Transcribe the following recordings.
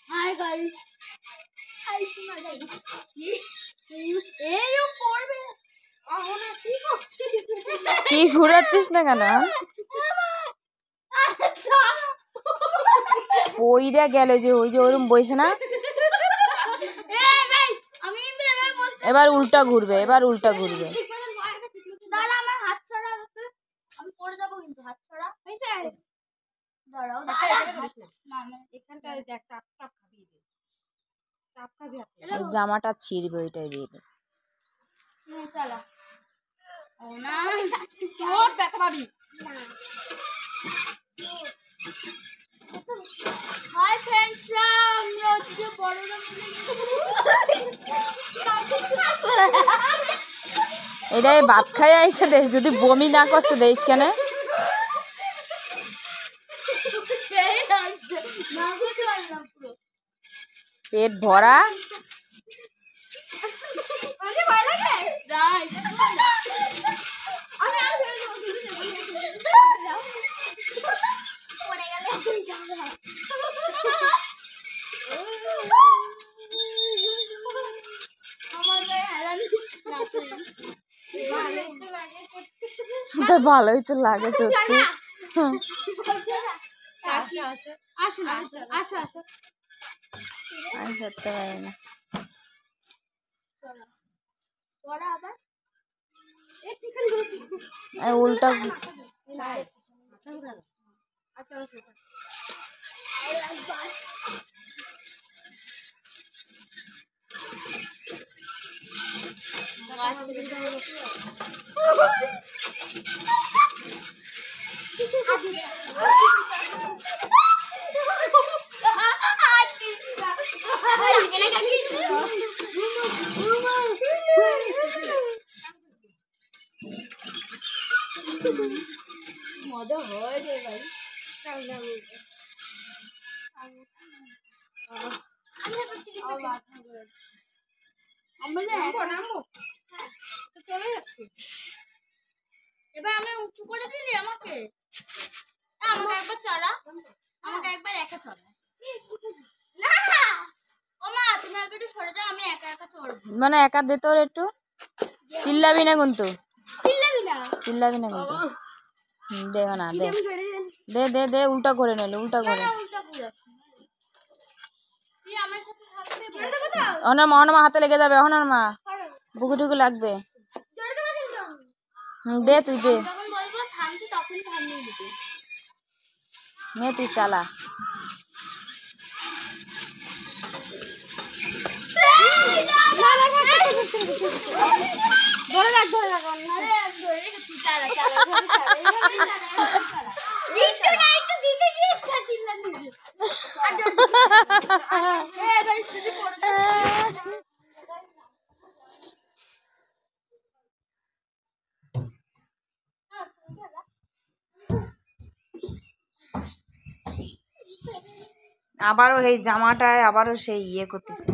Hi guys hi सुना guys ये পড়বে আহনা কি করছিস কি ঘুরাচ্ছিস না কেন পইরা গেল যে ওই যে ওরম বইছে না এবার উল্টা ঘুরবে দাঁড়া আমার হাত ছড়া আমি পড়ে যাব কিন্তু হাত ছড়া হইছে দাঁড়াও না এখানটা দেখ চাপ খাবি জামাটা ছিড়বে ওইটাই দিয়ে দে চলা ও না তোর ব্যথা পাবি না হাই फ्रेंड्स আমরা আজকে বড়রা এটাই ভাত খাই আইছে দেশ যদি বমি না করছে দেশ কেন পেট ভরা ভালোই তো লাগে সত্যি আমি সত্যি পারি না উল্টা মজা হয় রে ভাই চলে যাচ্ছি এবার আমি উঁচু করে দিলি আমাকে একবার চড়া আমাকে একবার একা চড়া না ও মা তুমি আগে একটু সরে যাও আমি একা একা চড়বো মানে একা দে তোর একটু চিল্লাবি না কিন্তু দে না দে দে দে উল্টা করে নিলে উল্টা করে অনার হাতে লেগে যাবে অনার মা বুকু টুকু লাগবে দে তুই দে নে তুই চালা ধরে রাখ ধরে রেখেছি চালা একটু দিতে গিয়ে ইচ্ছা চিল্লাচ্ছিস আবারও এই জামাটায় আবারও সেই ইয়ে করতেছে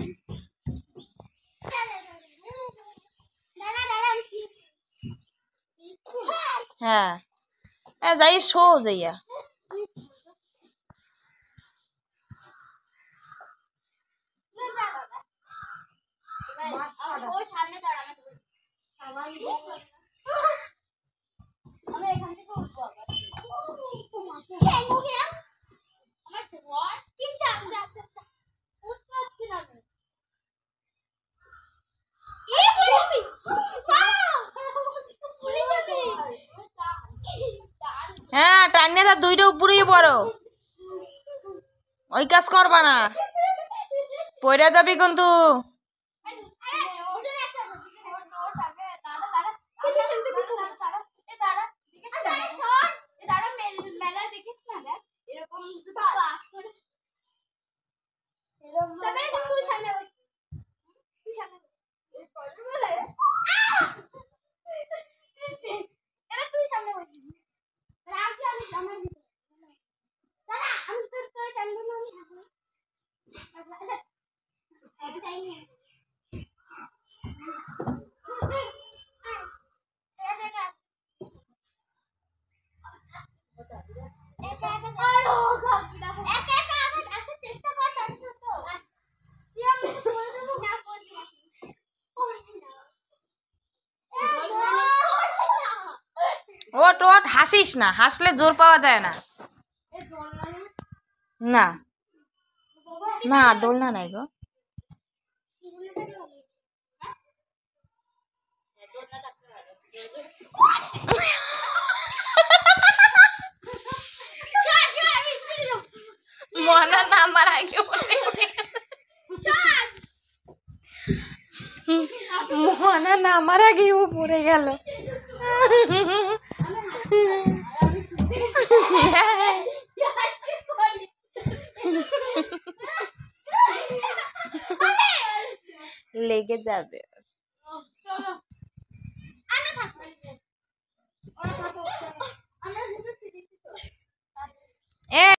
হ্যাঁ যাই শো যাইয়া হ্যাঁ টাইনে তার দুইটা উপরেই পড়ো ওই কাজ করবা না পয়রা যাবি কিন্তু হাসিস না, হাসলে জোর পাওয়া যায় না। না না দোলনা নাই গো। মনা নামার আগে মনা নামার আগে ও পড়ে গেল। লেগে যাবে।